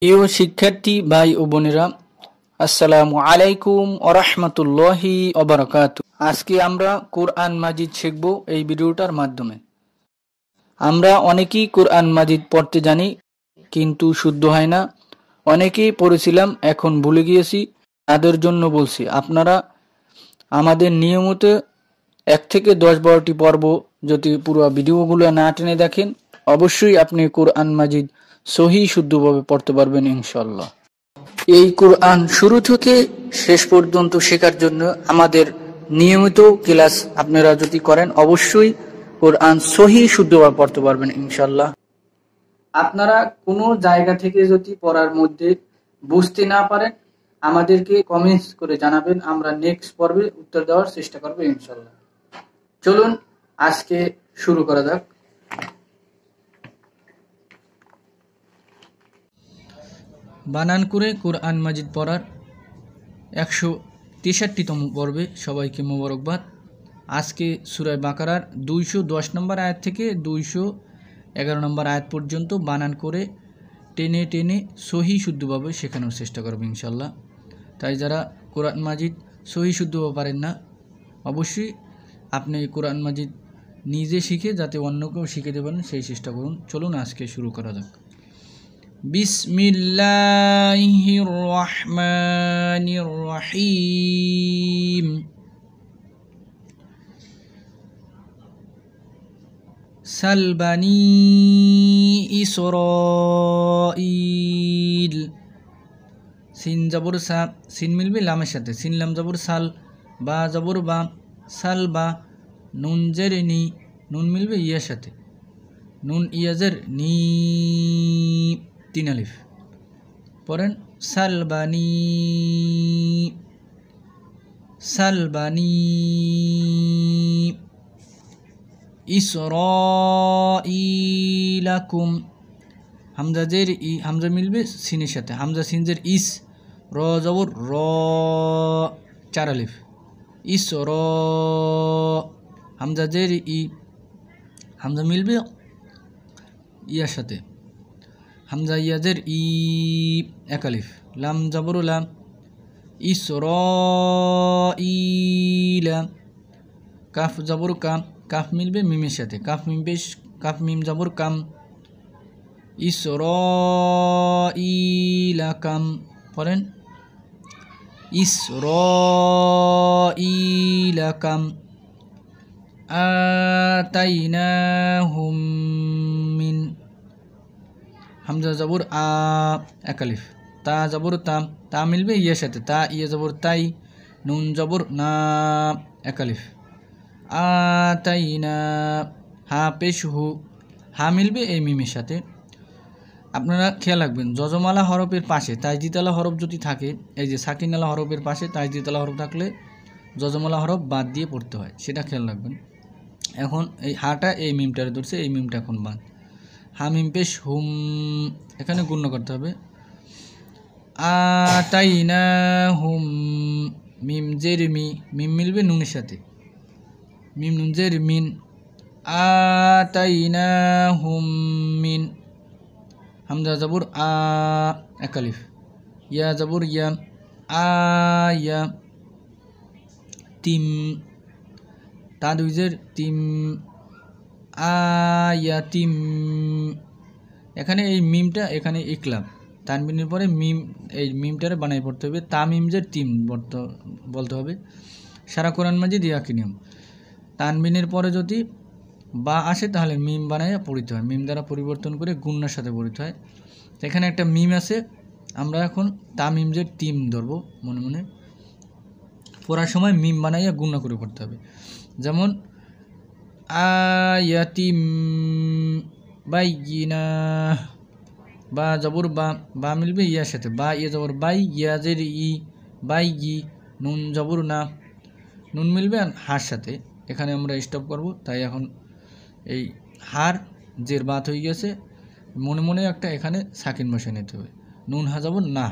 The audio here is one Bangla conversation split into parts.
প্রিয় শিক্ষার্থী ভাই ও বোনেরা, আসসালামু আলাইকুম ওয়া রাহমাতুল্লাহি ওয়া বারাকাতুহু। আজকে আমরা কোরআন মাজিদ শিখব এই ভিডিওটার মাধ্যমে। আমরা অনেকেই কোরআন মাজিদ পড়তে জানি, কিন্তু শুদ্ধ হয় না। অনেকেই পড়েছিলাম, এখন ভুলে গিয়েছি। তাদের জন্য বলছি, আপনারা আমাদের নিয়মিত 1 থেকে 10-12টি পর্ব যদি পুরো ভিডিওগুলো না টেনে দেখেন, অবশ্যই আপনি কোরআন মাজিদ সহি শুদ্ধভাবে পড়তে পারবেন ইনশাআল্লাহ। এই কোরআন শুরু থেকে শেষ পর্যন্ত শেখার জন্য আমাদের নিয়মিত ক্লাস আপনারা যদি করেন, অবশ্যই কোরআন সহি শুদ্ধভাবে পড়তে পারবেন ইনশাআল্লাহ। আপনারা কোনো জায়গা থেকে যদি পড়ার মধ্যে বুঝতে না পারেন, আমাদেরকে কমেন্টস করে জানাবেন, আমরা নেক্সট পর্বে উত্তর দেওয়ার চেষ্টা করব ইনশাআল্লাহ। চলুন আজকে শুরু করা যাক। বানান করে কোরআন মাজিদ পড়ার 163তম পর্বে সবাইকে মোবারকবাদ। আজকে সূরা বাকারার 210 নম্বর আয়াত থেকে 211 নম্বর আয়াত পর্যন্ত বানান করে টেনে টেনে সহি শুদ্ধভাবে শেখানোর চেষ্টা করব ইনশাল্লাহ। তাই যারা কোরআন মাজিদ সহি শুদ্ধভাবে পারেন না, অবশ্যই আপনি কোরআন মাজিদ নিজে শিখে যাতে অন্যকেও শিখে দেবেন সেই চেষ্টা করুন। চলুন আজকে শুরু করা যাক। বিসমিল্লাহির রহমানির রহিম। সাল বানি ইসরাঈল। সিন জবর সা, সিন মিলবে লামের সাথে, সিন লাম জবর সাল, বা জবর বা, সাল বা, নুন জের নি, নুন মিলবে ইয়ার সাথে, নুন ইয়াজের নি, 3 আলিফ পড়েন। সালবানি, সালবানি, ইসরাঈলাকুম। হামজা জের ই, হামজা মিলবে সিনের সাথে, হামজা সিনজের ইস, র জবর র, 4 আলিফ, ইসর, হামজা জের ই, হামজা মিলবে ইয়ার সাথে, হামজা ইয়াজের ই, 1 আলিফ, লাম জবর লাম, ইসরাঈলা, কাফ জবর কাম, কাফ মিলবে মিমের সাথে, কাফ মিম পেশ, কাফ মিম জবর কাম, ইসরাঈলাকাম পড়েন। ইসরাঈলাকাম। আতাইনাহুম মিন, হামজা জবর আ, 1 আলিফ, তা জবর তাম, তা মিলবে ইয়ার সাথে, তা ইয়া জবর তাই, নুন জবর না, 1 আলিফ, আতাইনা, হা পেশ হু, হা মিলবে এই মিমের সাথে। আপনারা খেয়াল রাখবেন, যজমালা হরফের পাশে তাজদিদালা হরফ যদি থাকে, এই যে সাকিনালা হরফের পাশে তাজদিদালা হরফ থাকলে যজমালা হরফ বাদ দিয়ে পড়তে হয়, সেটা খেয়াল রাখবেন। এখন এই হাটা এই মিমটারে ধরছে, এই মিমটা এখন বাদ, হা মিম পেশ হুম, এখানে গুণ্য করতে হবে। আতাইনা হুম, মিম জের মি, মিম মিলবে নুনের সাথে, মিম নুন জের মিন, আতাইনা হুম মিন, হামজা জবর আ, 1 আলিফ, ইয়া জবর ইয়া, আয়া, তিম, তা 2 জের তিম, আয়াতিম। এখানে এই মিমটা এখানে ইকলাম, তানবিনের পরে মিম, এই মিমটারে বানাই পড়তে হবে, তামিম জের তিম বলতে হবে। সারা কোরআন মাজিদ একই নিয়ম, তানবিনের পরে যদি বা আসে তাহলে মিম বানাইয়া পড়িতে হয়, মিম দ্বারা পরিবর্তন করে গুণনার সাথে পড়িতে হয়। এখানে একটা মিম আছে, আমরা এখন তামিম জের তিম ধরবো, মনে মনে পড়ার সময় মিম বানাইয়া গুণনা করে পড়তে হবে। যেমন আয়াতিম বাইয়িনা, বা জবর বা, বা মিলবে ইয়ার সাথে, বা ইয়া জবর বাই, ইয়াজের ই, বাই ই, নুন জবর না, নুন মিলবে হার সাথে, এখানে আমরা স্টপ করব। তাই এখন এই হার জের বাত হয়ে গেছে, মনে মনে একটা এখানে সাকিন বসে নিতে হবে, নুন হা জবর না,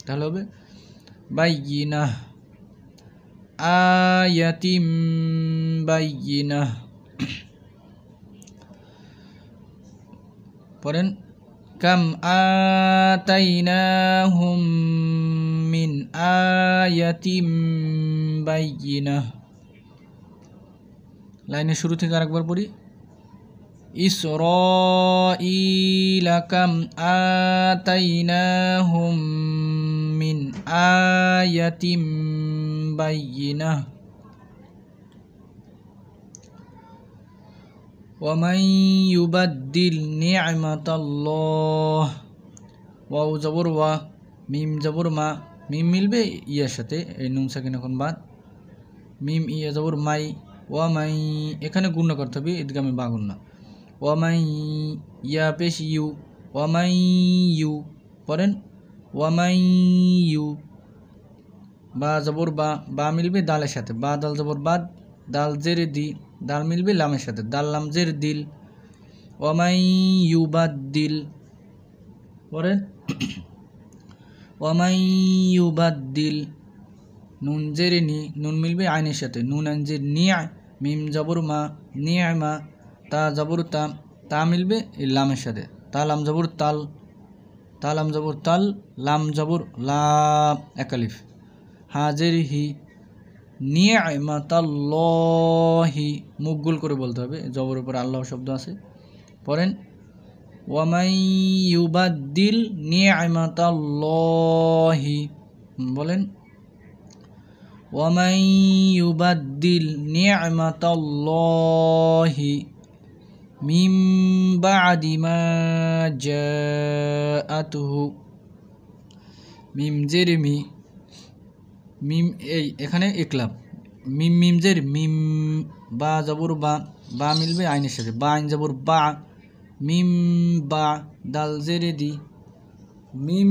তাহলে হবে বাইয়িনা, আয়াতিম বাইয়িনা। পড়েন কাম আতাইনাহুম মিন আয়াতিম বাইয়িনাহ। লাইনের শুরু থেকে আরেকবার পড়ি। ইসরাঈলা কাম আতাইনাহুম মিন আয়াতিম বাইয়িনাহ। ومن يبدل نعمة الله ওয়াও জবর ওয়া মিম জবর মা মিম মিলবে ইয়ার সাথে এই নুন সাকিন এখন বাদ মিম ইয়া জবর মাই ওয়ামাই এখানে গুণ করতে হবে ইদগামে বা গুণ ওয়ামাই ইয়া পেশ ইউ ওয়ামাই ইউ পড়েন ওয়ামাই ইউ বা জবর বা মিলবে দালের সাথে বা দাল জবর বাদ দাল জের দি দাল মিলবে লামের সাথে দাল লাম জের দিল ওয়ামাই ইউবাদ্দিল পড়েন ওয়ামাই ইউবাদ্দিল নুন জের নি নুন মিলবে আইনের সাথে নুন আনজের নিয়া মিম জবর মা নিয়ামা তা জবর তা মিলবে লামের সাথে তা লাম জবর তাল তা লাম জবর তাল লাম জবর লাম একালিফ হাজের হি নিয়ামাতাল্লাহি মুখ গোল করে বলতে হবে জবর উপর আল্লাহ শব্দ আছে পড়েন ওয়ামাই ইউবাদ্দিল নিয়ামাতাল্লাহি বলেন ওয়ামাই ইউবাদ্দিল নিয়ামাতাল্লাহি মিম বাদি মা জাআতুহু মিম জের মি মিম এই এখানে ইকলাব মিম মিম জের মিম বা জবর বা মিলবে আইনের সাথে বা আইন জবর বা মিম বা দাল জেরে দি মিম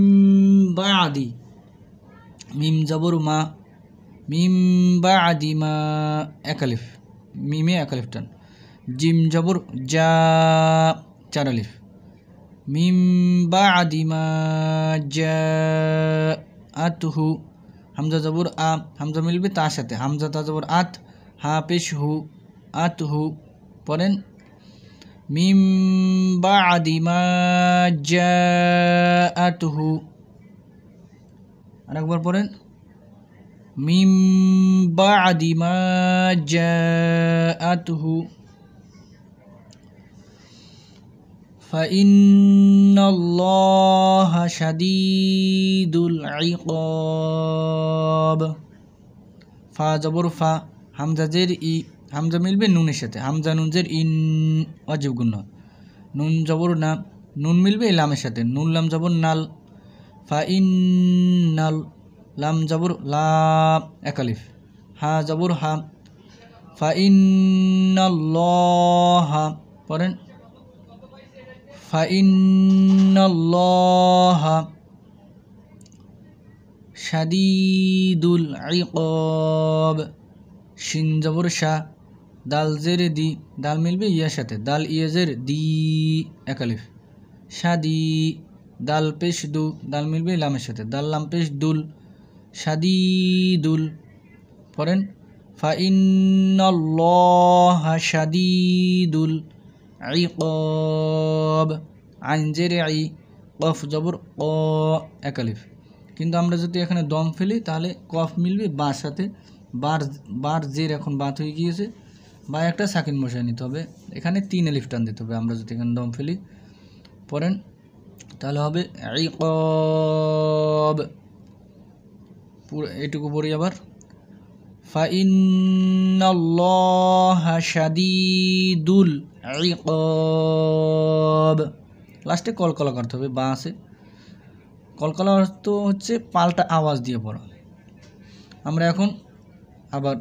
বাদি মিম জবর মা মিম বাদি মা একালিফ মিমে একালিফ টান জিম জবর জা চার আলিফ মিম বাদি মা জাআতুহু হামজা জবর আ হামজা মিলবে তার সাথে হামজা তা জবর আত হা পেশ হু আত হু পড়েন মিম বাদি মা জাআতুহু আরেকবার পড়েন মিম বাদি মা জাআতুহু ফাইন্নাল্লাহা শাদীদুল ইকাব ফা জবর ফা হামজা জের ই হামজা মিলবে নুনের সাথে হামজা নুন জের ইন ওয়াজিব গুণ নুন জবর না নুন মিলবে লামের সাথে নুন লাম জবর নাল ফাইন্নাল লাম জবর লা একালিফ হা জবর হা ফাইন্নাল্লাহা পড়েন ফাইন্নাল্লাহা শাদীদুল ইকাব শিন জবর শা দাল জের দি দাল মিলবে ইয়ার সাথে দাল ইয়া জের দি একালিফ শাদি দাল পেশ দু দাল মিলবে লামের সাথে দাল লাম পেশ দুল শাদীদুল পড়েন ফাইন্নাল্লাহা শাদীদুল ইকাব আইন জের আই কফ জবর ক একালিফ কিন্তু আমরা যদি এখানে দম ফেলি তাহলে কফ মিলবে বার সাথে বার জের এখন বাত হয়ে গিয়েছে বা একটা সাকিন বসায় নিতে হবে এখানে 3 আলিফ টান দিতে হবে আমরা যদি এখানে দম ফেলি পড়েন তাহলে হবে ইকাব পুরো এইটুকু পড়ি আবার ফাইন্নাল্লাহা শাদীদুল ইকাব লাস্টে কলকলা করতে হবে বা আছে কলকলা অর্থ হচ্ছে পাল্টা আওয়াজ দিয়ে পড়া আমরা এখন আবার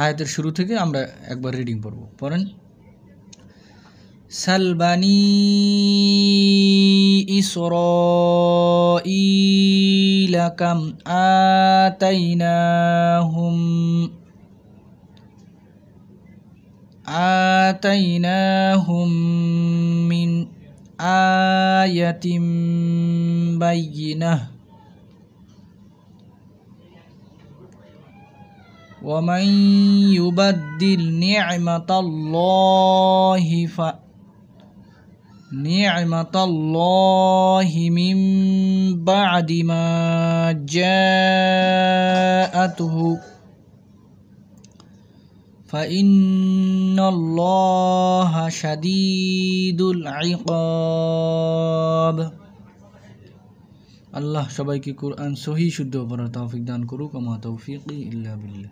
আয়াতের শুরু থেকে আমরা একবার রিডিং পড়ব পড়েন সালবানি ইসরাঈলা কাম আতাইনাহুম মিন আয়াতিম বাইয়িনাহ ومن يبدل نعمة الله নি'মাতাল্লাহি মিন বা'দি মা জাআতুহু ফাইন্নাল্লাহা শাদীদুল ইকাব। আল্লাহ সবাইকে কুরআন সহি শুদ্ধ পড়ার তৌফিক দান করুক। আমা তৌফিকি ইল্লা বিল্লাহ।